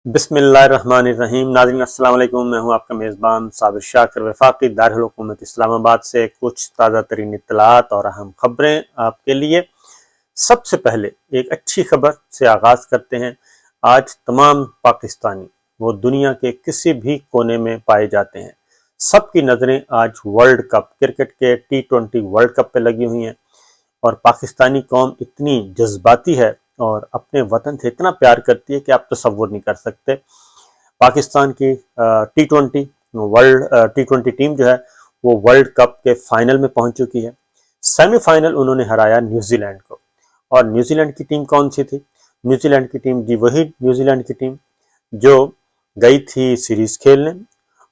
بسم اللہ الرحمن الرحیم۔ ناظرین السلام علیکم، میں ہوں آپ کا میزبان صابر شاکر وفاقی دارالحکومت اسلام آباد سے کچھ تازہ ترین اطلاعات اور اہم خبریں آپ کے لیے۔ سب سے پہلے ایک اچھی خبر سے آغاز کرتے ہیں۔ آج تمام پاکستانی وہ دنیا کے کسی بھی کونے میں پائے جاتے ہیں، سب کی نظریں آج ورلڈ کپ کرکٹ کے T20 ورلڈ کپ پہ لگی ہوئی ہیں، اور پاکستانی قوم اتنی جذباتی ہے اور اپنے وطن سے اتنا پیار کرتی ہے کہ آپ تصور نہیں کر سکتے۔ پاکستان کی T20 ٹیم جو ہے وہ ورلڈ کپ کے فائنل میں پہنچ چکی ہے۔ سیمی فائنل انہوں نے ہرایا نیوزی لینڈ کو، اور نیوزی لینڈ کی ٹیم کون سی تھی؟ نیوزی لینڈ کی ٹیم وہی نیوزی لینڈ کی ٹیم جو گئی تھی سیریز کھیلنے،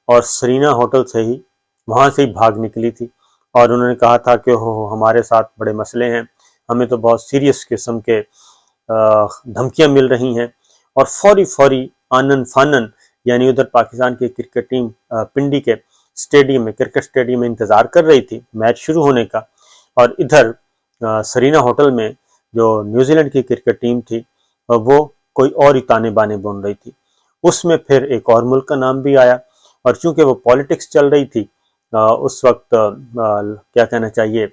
اور سرینا ہوٹل سے ہی وہاں سے ہی بھاگ نکلی تھی، اور انہوں نے کہا تھا کہ ہمارے ساتھ بڑے مسئلے ہیں، ہمیں تو بہت سیریس قسم کے دھمکیاں مل رہی ہیں، اور فوری آنن فانن یعنی ادھر پاکستان کی کرکٹ ٹیم پنڈی کے اسٹیڈیم میں کرکٹ اسٹیڈیم میں انتظار کر رہی تھی میچ شروع ہونے کا، اور ادھر سرینا ہوٹل میں جو نیوزی لینڈ کی کرکٹ ٹیم تھی وہ کوئی اور ہی تانے بانے بن رہی تھی۔ اس میں پھر ایک اور ملک کا نام بھی آیا، اور چونکہ وہ پالیٹکس چل رہی تھی اس وقت، کیا کہنا چاہیے،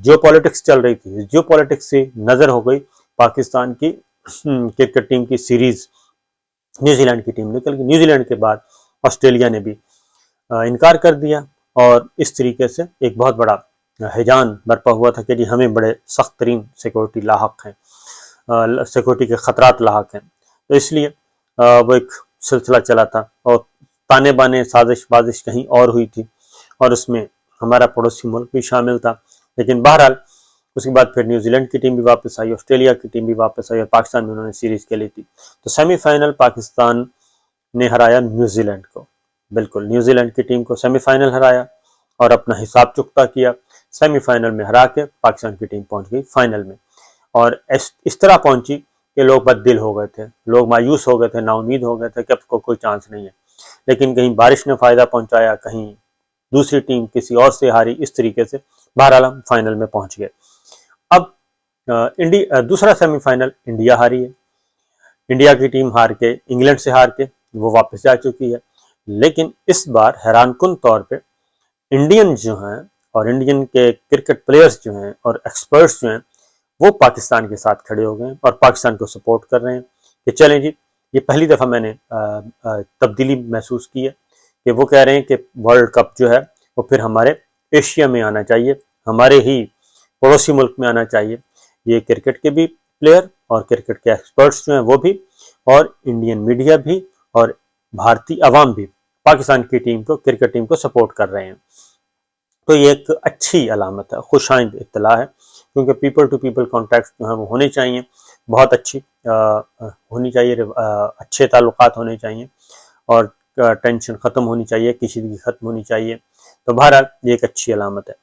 جیو پالیٹکس چل رہی تھی، جیو پالیٹکس سے نظر ہو گئی پاکستان کی کرکٹ ٹیم کی سیریز، نیوزی لینڈ کی ٹیم نکل گئی۔ نیوزی لینڈ کے بعد آسٹریلیا نے بھی انکار کر دیا، اور اس طریقے سے ایک بہت بڑا ہیجان برپا ہوا تھا کہ جی ہمیں بڑے سخت ترین سیکورٹی لاحق ہیں، سیکورٹی کے خطرات لاحق ہیں، تو اس لیے وہ ایک سلسلہ چلا تھا، اور تانے بانے سازش بازش کہیں اور ہوئی تھی، اور اس میں ہمارا پڑوسی ملک بھی شامل تھا۔ لیکن بہرحال اس کے بعد پھر نیوزی لینڈ کی ٹیم بھی واپس آئی، آسٹریلیا کی ٹیم بھی واپس آئی، اور پاکستان میں انہوں نے سیریز کھیلی تھی۔ تو سیمی فائنل پاکستان نے ہرایا نیوزی لینڈ کو، بالکل نیوزی لینڈ کی ٹیم کو سیمی فائنل ہرایا اور اپنا حساب چکتا کیا۔ سیمی فائنل میں ہرا کے پاکستان کی ٹیم پہنچ گئی فائنل میں، اور اس طرح پہنچی کہ لوگ بد دل ہو گئے تھے، لوگ مایوس ہو گئے تھے، نا امید ہو گئے تھے کہ اب کو کوئی چانس نہیں ہے، لیکن کہیں بارش نے فائدہ پہنچایا، کہیں دوسری ٹیم کسی اور سے ہاری، اس طریقے سے بہرحال ہم فائنل میں پہنچ گئے۔ اب دوسرا سیمی فائنل انڈیا ہاری ہے، انڈیا کی ٹیم ہار کے، انگلینڈ سے ہار کے وہ واپس جا چکی ہے، لیکن اس بار حیران کن طور پہ انڈین جو ہیں اور انڈین کے کرکٹ پلیئرز جو ہیں اور ایکسپرٹس جو ہیں وہ پاکستان کے ساتھ کھڑے ہو گئے ہیں اور پاکستان کو سپورٹ کر رہے ہیں کہ چلیں جی، یہ پہلی دفعہ میں نے تبدیلی محسوس کی ہے کہ وہ کہہ رہے ہیں کہ ورلڈ کپ جو ہے وہ پھر ہمارے ایشیا میں آنا چاہیے، ہمارے ہی پڑوسی ملک میں آنا چاہیے۔ یہ کرکٹ کے بھی پلیئر اور کرکٹ کے ایکسپرٹس جو ہیں وہ بھی، اور انڈین میڈیا بھی، اور بھارتی عوام بھی پاکستان کی ٹیم کو، کرکٹ ٹیم کو سپورٹ کر رہے ہیں۔ تو یہ ایک اچھی علامت ہے، خوش آئند اطلاع ہے، کیونکہ پیپل ٹو پیپل کانٹیکٹ جو ہیں وہ ہونے چاہیے، بہت اچھی ہونی چاہیے، اچھے تعلقات ہونے چاہیے، اور ٹینشن ختم ہونی چاہیے، کشیدگی ختم ہونی چاہیے۔ تو بہرحال یہ ایک اچھی علامت ہے۔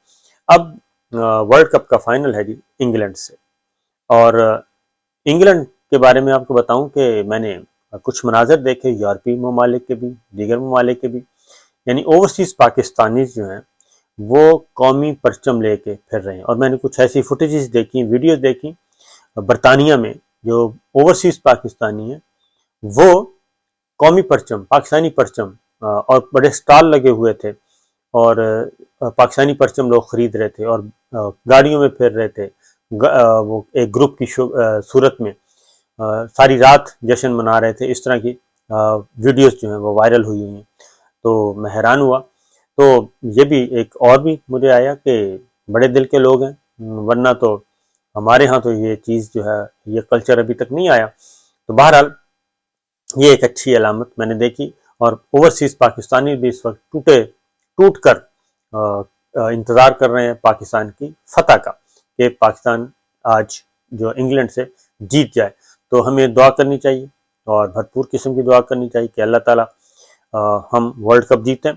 اب ورلڈ کپ کا فائنل ہے جی انگلینڈ سے، اور انگلینڈ کے بارے میں آپ کو بتاؤں کہ میں نے کچھ مناظر دیکھے یورپی ممالک کے بھی، دیگر ممالک کے بھی، یعنی اوورسیز پاکستانیز جو ہیں وہ قومی پرچم لے کے پھر رہے ہیں، اور میں نے کچھ ایسی فوٹیجز دیکھی، ویڈیوز دیکھی برطانیہ میں، جو اوورسیز پاکستانی ہیں وہ قومی پرچم، پاکستانی پرچم، اور بڑے سٹال لگے ہوئے تھے، اور پاکستانی پرچم لوگ خرید رہے تھے، اور گاڑیوں میں پھر رہے تھے، وہ ایک گروپ کی صورت میں ساری رات جشن منا رہے تھے۔ اس طرح کی ویڈیوز جو ہیں وہ وائرل ہوئی ہیں، تو میں حیران ہوا۔ تو یہ بھی ایک اور بھی مجھے آیا کہ بڑے دل کے لوگ ہیں، ورنہ تو ہمارے ہاں تو یہ چیز جو ہے، یہ کلچر ابھی تک نہیں آیا۔ تو بہرحال یہ ایک اچھی علامت میں نے دیکھی، اور اوورسیز پاکستانی بھی اس وقت ٹوٹ کر انتظار کر رہے ہیں پاکستان کی فتح کا، کہ پاکستان آج جو انگلینڈ سے جیت جائے۔ تو ہمیں دعا کرنی چاہیے، اور بھرپور قسم کی دعا کرنی چاہیے کہ اللہ تعالیٰ ہم ورلڈ کپ جیتیں،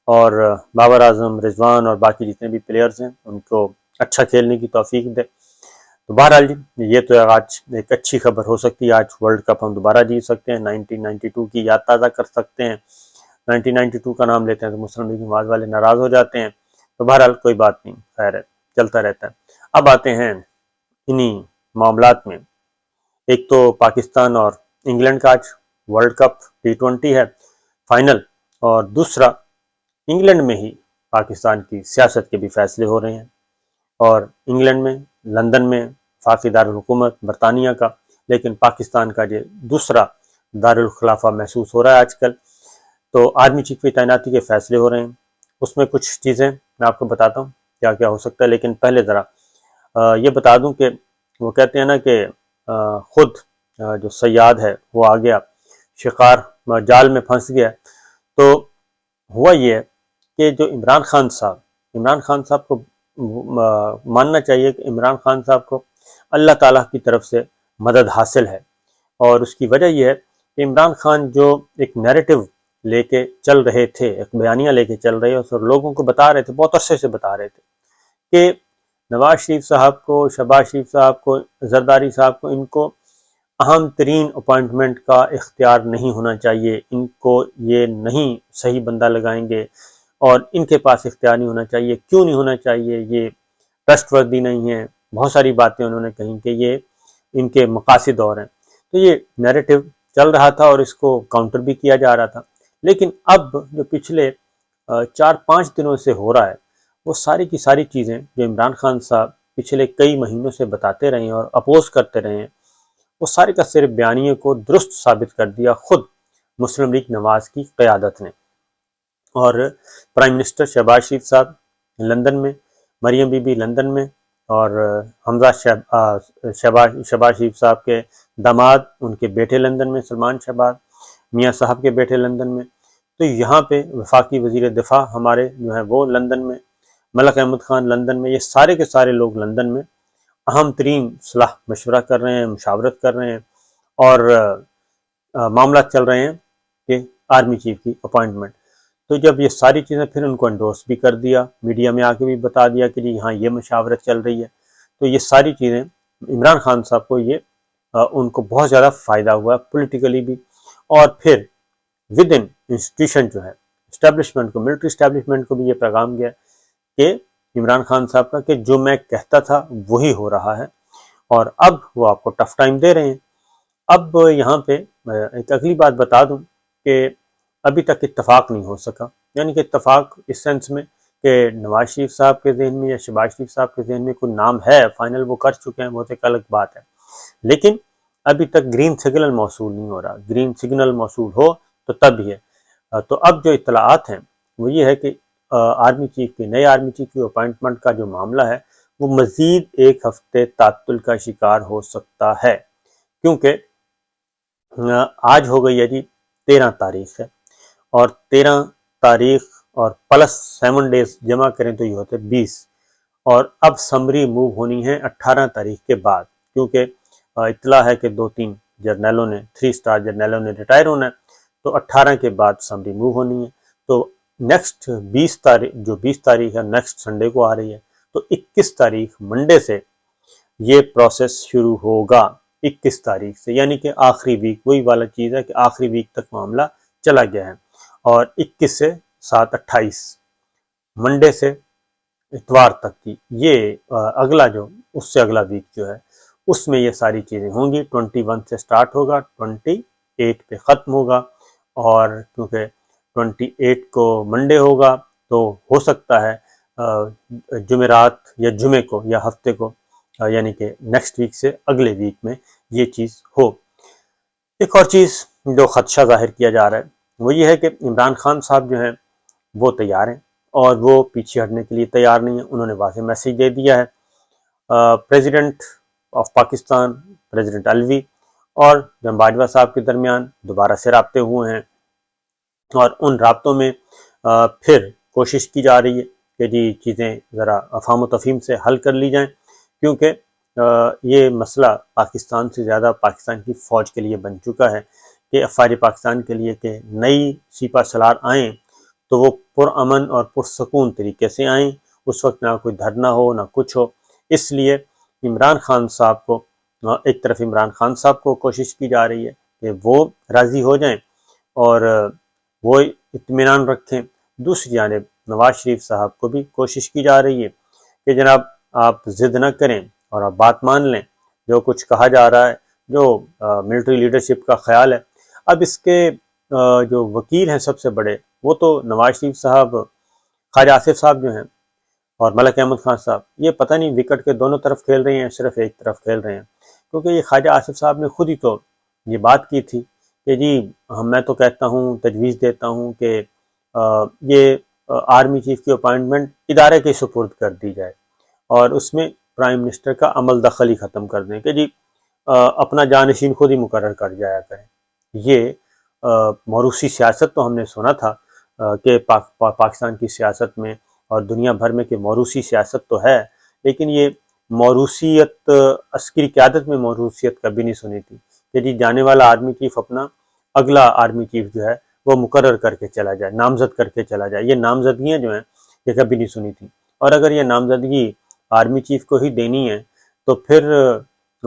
اور بابر اعظم، رضوان اور باقی جتنے بھی پلیئرز ہیں ان کو اچھا کھیلنے کی توفیق دے۔ تو بہرحال جی یہ تو آج ایک اچھی خبر ہو سکتی ہے، آج ورلڈ کپ ہم دوبارہ جیت سکتے ہیں، 1992 کی یاد تازہ کر سکتے ہیں۔ 1992 کا نام لیتے ہیں تو مسلم لیگ نواز والے ناراض ہو جاتے ہیں، تو بہرحال کوئی بات نہیں، خیر ہے، چلتا رہتا ہے۔ اب آتے ہیں انہی معاملات میں، ایک تو پاکستان اور انگلینڈ کا آج ورلڈ کپ T20 ہے فائنل، اور دوسرا انگلینڈ میں ہی پاکستان کی سیاست کے بھی فیصلے ہو رہے ہیں، اور انگلینڈ میں لندن میں وفاقی دارالحکومت برطانیہ کا، لیکن پاکستان کا یہ دوسرا دارالخلافہ محسوس ہو رہا ہے آج کل۔ تو آرمی چیف کی تعیناتی کے فیصلے ہو رہے ہیں، اس میں کچھ چیزیں میں آپ کو بتاتا ہوں کیا کیا ہو سکتا ہے، لیکن پہلے ذرا یہ بتا دوں کہ وہ کہتے ہیں نا کہ خود جو صیاد ہے وہ آ گیا شکار جال میں پھنس گیا، تو ہوا یہ ہے کہ جو عمران خان صاحب کو ماننا چاہیے کہ عمران خان صاحب کو اللہ تعالیٰ کی طرف سے مدد حاصل ہے، اور اس کی وجہ یہ ہے کہ عمران خان جو ایک نیریٹو لے کے چل رہے تھے، ایک بیانیہ لے کے چل رہے اور لوگوں کو بتا رہے تھے، بہت عرصے سے بتا رہے تھے کہ نواز شریف صاحب کو، شہباز شریف صاحب کو، زرداری صاحب کو، ان کو اہم ترین اپوائنٹمنٹ کا اختیار نہیں ہونا چاہیے، ان کو یہ نہیں صحیح بندہ لگائیں گے، اور ان کے پاس اختیار نہیں ہونا چاہیے۔ کیوں نہیں ہونا چاہیے؟ یہ ٹرسٹ وردی نہیں ہے، بہت ساری باتیں انہوں نے کہیں کہ یہ ان کے مقاصد اور ہیں، تو یہ نیریٹو چل رہا تھا اور اس کو کاؤنٹر بھی کیا جا رہا تھا۔ لیکن اب جو پچھلے 4-5 دنوں سے ہو رہا ہے، وہ ساری کی ساری چیزیں جو عمران خان صاحب پچھلے کئی مہینوں سے بتاتے رہے ہیں اور اپوز کرتے رہے ہیں، وہ سارے کا صرف بیانیے کو درست ثابت کر دیا خود مسلم لیگ نواز کی قیادت نے۔ اور پرائم منسٹر شہباز شریف صاحب لندن میں، مریم بی بی لندن میں، اور حمزہ شہباز شریف صاحب کے داماد، ان کے بیٹے لندن میں، سلمان شہباز میاں صاحب کے بیٹے لندن میں، تو یہاں پہ وفاقی وزیر دفاع ہمارے جو ہیں وہ لندن میں، ملک احمد خان لندن میں، یہ سارے کے سارے لوگ لندن میں اہم ترین صلاح مشورہ کر رہے ہیں، مشاورت کر رہے ہیں، اور معاملات چل رہے ہیں کہ آرمی چیف کی اپوائنٹمنٹ۔ تو جب یہ ساری چیزیں پھر ان کو انڈورس بھی کر دیا، میڈیا میں آ کے بھی بتا دیا کہ جی ہاں یہ مشاورت چل رہی ہے، تو یہ ساری چیزیں عمران خان صاحب کو یہ ان کو بہت زیادہ فائدہ ہوا پولیٹیکلی بھی، اور پھر ود ان انسٹیٹیوشن جو ہے اسٹیبلشمنٹ کو، ملٹری اسٹیبلشمنٹ کو بھی یہ پیغام گیا کہ عمران خان صاحب کا کہ جو میں کہتا تھا وہی ہو رہا ہے، اور اب وہ آپ کو ٹف ٹائم دے رہے ہیں۔ اب یہاں پہ ایک اگلی بات بتا دوں کہ ابھی تک اتفاق نہیں ہو سکا، یعنی کہ اتفاق اس سینس میں کہ نواز شریف صاحب کے ذہن میں یا شہباز شریف صاحب کے ذہن میں کوئی نام ہے فائنل، وہ کر چکے ہیں، وہ ایک الگ بات ہے، لیکن ابھی تک گرین سگنل موصول نہیں ہو رہا۔ گرین سگنل موصول ہو تو تب ہی ہے۔ تو اب جو اطلاعات ہیں وہ یہ ہے کہ آرمی چیف کی، نئے آرمی چیف کی اپوائنٹمنٹ کا جو معاملہ ہے وہ مزید 1 ہفتے تعطل کا شکار ہو سکتا ہے، کیونکہ آج ہو گئی ہے جی 13 تاریخ ہے، اور 13 تاریخ اور پلس 7 ڈیز جمع کریں تو یہ ہوتے 20، اور اب سمری موو ہونی ہے 18 تاریخ کے بعد، کیونکہ اطلاع ہے کہ 2-3 جرنیلوں نے، 3 اسٹار جرنیلوں نے ریٹائر ہونا ہے، تو 18 کے بعد سمری موو ہونی ہے۔ تو نیکسٹ 20 تاریخ، جو 20 تاریخ ہے نیکسٹ سنڈے کو آ رہی ہے، تو 21 تاریخ منڈے سے یہ پروسیس شروع ہوگا، 21 تاریخ سے، یعنی کہ آخری ویک، وہی والا چیز ہے کہ آخری ویک تک معاملہ چلا گیا ہے، اور 21 سے 7-28 منڈے سے اتوار تک کی یہ اگلا جو اس سے اگلا ویک جو ہے اس میں یہ ساری چیزیں ہوں گی۔ 21 سے سٹارٹ ہوگا، 28 پہ ختم ہوگا، اور کیونکہ 28 کو منڈے ہوگا تو ہو سکتا ہے جمعرات یا جمعے کو یا ہفتے کو، یعنی کہ نیکسٹ ویک سے اگلے ویک میں یہ چیز ہو۔ ایک اور چیز جو خدشہ ظاہر کیا جا رہا ہے وہ یہ ہے کہ عمران خان صاحب جو ہیں وہ تیار ہیں، اور وہ پیچھے ہٹنے کے لیے تیار نہیں ہیں۔ انہوں نے واضح میسیج دے دیا ہے president of Pakistan, president Alvi اور جناب باجوہ صاحب کے درمیان دوبارہ سے رابطے ہوئے ہیں، اور ان رابطوں میں پھر کوشش کی جا رہی ہے کہ جی چیزیں ذرا افہام و تفہیم سے حل کر لی جائیں، کیونکہ یہ مسئلہ پاکستان سے زیادہ پاکستان کی فوج کے لیے بن چکا ہے کہ افواج پاکستان کے لیے کہ نئی سپہ سالار آئیں تو وہ پرامن اور پرسکون طریقے سے آئیں، اس وقت نہ کوئی دھرنا ہو نہ کچھ ہو۔ اس لیے عمران خان صاحب کو، ایک طرف عمران خان صاحب کو کوشش کی جا رہی ہے کہ وہ راضی ہو جائیں اور وہ اطمینان رکھیں، دوسری جانب نواز شریف صاحب کو بھی کوشش کی جا رہی ہے کہ جناب آپ ضد نہ کریں اور آپ بات مان لیں، جو کچھ کہا جا رہا ہے، جو ملٹری لیڈرشپ کا خیال ہے، اب اس کے جو وکیل ہیں سب سے بڑے وہ تو نواز شریف صاحب، خواجہ آصف صاحب جو ہیں اور ملک احمد خان صاحب، یہ پتہ نہیں وکٹ کے دونوں طرف کھیل رہے ہیں صرف ایک طرف کھیل رہے ہیں، کیونکہ یہ خواجہ آصف صاحب نے خود ہی تو یہ بات کی تھی کہ جی میں تو کہتا ہوں، تجویز دیتا ہوں کہ یہ آرمی چیف کی اپائنٹمنٹ ادارے کے سپرد کر دی جائے اور اس میں پرائم منسٹر کا عمل دخل ہی ختم کر دیں کہ جی اپنا جانشین خود ہی مقرر کر جایا کریں۔ یہ موروثی سیاست تو ہم نے سنا تھا کہ پاکستان کی سیاست میں اور دنیا بھر میں کہ موروثی سیاست تو ہے، لیکن یہ موروثیت عسکری قیادت میں موروثیت کبھی نہیں سنی تھی کہ جی جانے والا آرمی چیف اپنا اگلا آرمی چیف جو ہے وہ مقرر کر کے چلا جائے، نامزد کر کے چلا جائے۔ یہ نامزدگیاں جو ہیں یہ کبھی نہیں سنی تھی، اور اگر یہ نامزدگی آرمی چیف کو ہی دینی ہے تو پھر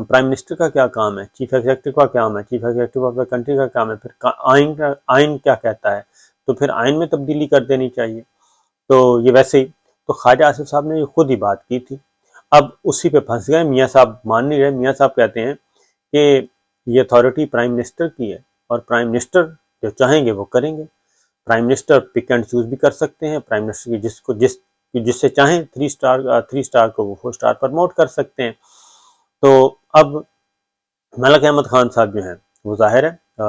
پرائم منسٹر کا کیا کام ہے، چیف ایگزیکٹو کا کام ہے، chief executive of the country کا کام ہے، پھر آئین کیا کہتا ہے، تو پھر آئین میں تبدیلی کر دینی چاہیے۔ تو یہ ویسے ہی تو خواجہ آصف صاحب نے یہ خود ہی بات کی تھی، اب اسی پہ پھنس گئے، میاں صاحب مان نہیں رہے۔ میاں صاحب کہتے ہیں کہ یہ اتھارٹی پرائم منسٹر کی ہے اور پرائم منسٹر جو چاہیں گے وہ کریں گے، prime minister pick and choose بھی کر سکتے ہیں، پرائم منسٹر کی جس سے چاہیں 3 سٹار کو وہ 4 سٹار پرموٹ کر سکتے ہیں۔ تو اب ملک احمد خان صاحب جو ہیں وہ ظاہر ہے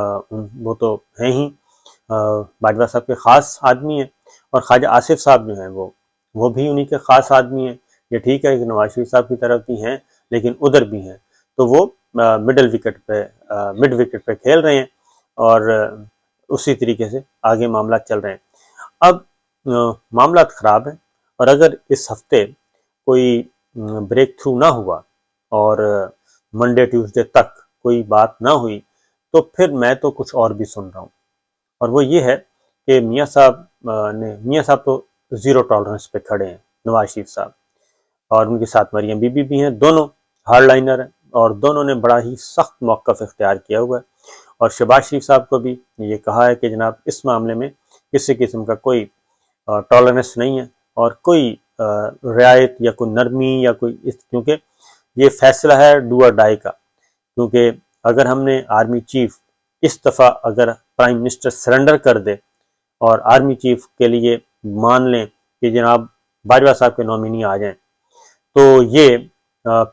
وہ تو ہیں ہی باجوہ صاحب کے خاص آدمی ہیں، اور خواجہ آصف صاحب جو ہیں وہ بھی انہی کے خاص آدمی ہیں۔ یہ ٹھیک ہے کہ نواز شریف صاحب کی طرف بھی ہیں لیکن ادھر بھی ہیں، تو وہ مڈ وکٹ پہ کھیل رہے ہیں اور اسی طریقے سے آگے معاملات چل رہے ہیں۔ اب معاملات خراب ہیں، اور اگر اس ہفتے کوئی بریک تھرو نہ ہوا اور منڈے ٹیوزڈے تک کوئی بات نہ ہوئی تو پھر میں تو کچھ اور بھی سن رہا ہوں، اور وہ یہ ہے کہ میاں صاحب تو زیرو ٹالرنس پہ کھڑے ہیں، نواز شریف صاحب، اور ان کے ساتھ مریم بی بی بھی ہیں، دونوں ہارڈ لائنر ہیں اور دونوں نے بڑا ہی سخت موقف اختیار کیا ہوا ہے، اور شہباز شریف صاحب کو بھی یہ کہا ہے کہ جناب اس معاملے میں کسی قسم کا کوئی ٹالرنس نہیں ہے اور کوئی رعایت یا کوئی نرمی یا کوئی کیونکہ یہ فیصلہ ہے ڈو اور ڈائی کا، کیونکہ اگر ہم نے آرمی چیف اس دفعہ اگر پرائم منسٹر سرنڈر کر دے اور آرمی چیف کے لیے مان لیں کہ جناب باجوہ صاحب کے نامینی آ جائیں تو یہ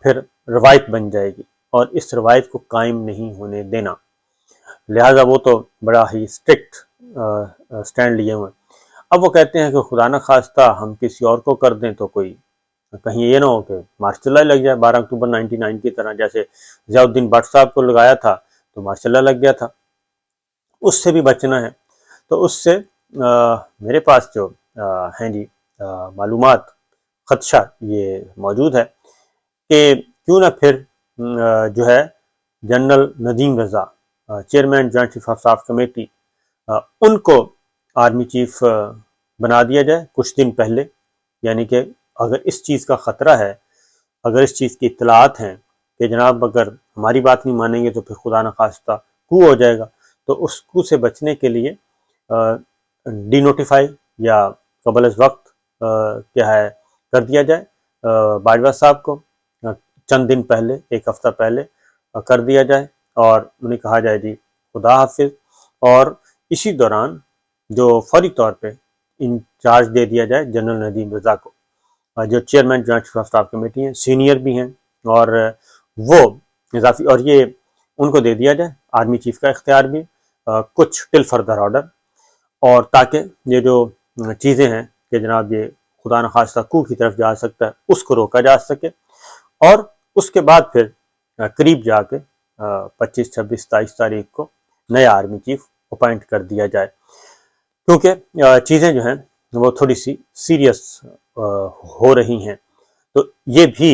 پھر روایت بن جائے گی، اور اس روایت کو قائم نہیں ہونے دینا، لہٰذا وہ تو بڑا ہی اسٹرکٹ سٹینڈ لیے ہوئے ہیں۔ اب وہ کہتے ہیں کہ خدا نہ خواستہ ہم کسی اور کو کر دیں تو کوئی کہیں یہ نہ ہو کہ مارشل لا لگ جائے 12 اکتوبر 99 کی طرح، جیسے ضیاء الدین بٹ صاحب کو لگایا تھا تو مارشل لا لگ گیا تھا، اس سے بھی بچنا ہے۔ تو اس سے میرے پاس جو ہیں جی معلومات خدشہ یہ موجود ہے کہ کیوں نہ پھر جو ہے general Nadeem Raza chairman joint chief of staff committee ان کو آرمی چیف بنا دیا جائے کچھ دن پہلے، یعنی کہ اگر اس چیز کا خطرہ ہے، اگر اس چیز کی اطلاعات ہیں کہ جناب اگر ہماری بات نہیں مانیں گے تو پھر خدا نخواستہ کو ہو جائے گا، تو اس کو سے بچنے کے لیے ڈی نوٹیفائی یا قبل از وقت کیا ہے کر دیا جائے باجوہ صاحب کو، چند دن پہلے، ایک ہفتہ پہلے کر دیا جائے اور انہیں کہا جائے جی خدا حافظ، اور اسی دوران جو فوری طور پہ انچارج دے دیا جائے جنرل ندیم رضا کو، جو chairman joint chief of staff committee ہیں، سینئر بھی ہیں، اور وہ اضافی، اور یہ ان کو دے دیا جائے آرمی چیف کا اختیار بھی کچھ ٹل فردر آرڈر، اور تاکہ یہ جو چیزیں ہیں کہ جناب یہ خدا نخواستہ کو کی طرف جا سکتا ہے اس کو روکا جا سکے، اور اس کے بعد پھر قریب جا کے 25، 26، 27 تاریخ کو نیا آرمی چیف اپائنٹ کر دیا جائے، کیونکہ چیزیں جو ہیں وہ تھوڑی سی سیریس ہو رہی ہیں۔ تو یہ بھی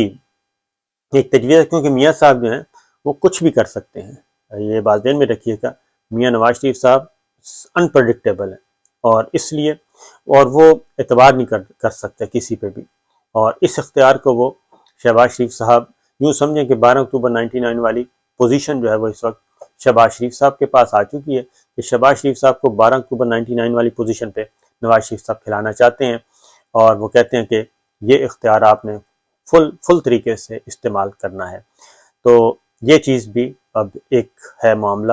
ایک تجویز ہے، کیونکہ میاں صاحب جو ہیں وہ کچھ بھی کر سکتے ہیں، یہ بات ذہن میں رکھیے گا، میاں نواز شریف صاحب انپریڈکٹیبل ہیں، اور اس لیے اور وہ اعتبار نہیں کر سکتے کسی پہ بھی، اور اس اختیار کو وہ شہباز شریف صاحب یوں سمجھیں کہ 12 اکتوبر 99 والی پوزیشن جو ہے وہ اس وقت شہباز شریف صاحب کے پاس آ چکی ہے، کہ شہباز شریف صاحب کو 12 اکتوبر 99 والی پوزیشن پہ نواز شریف صاحب کھلانا چاہتے ہیں، اور وہ کہتے ہیں کہ یہ اختیار آپ نے فل طریقے سے استعمال کرنا ہے۔ تو یہ چیز بھی اب ایک ہے معاملہ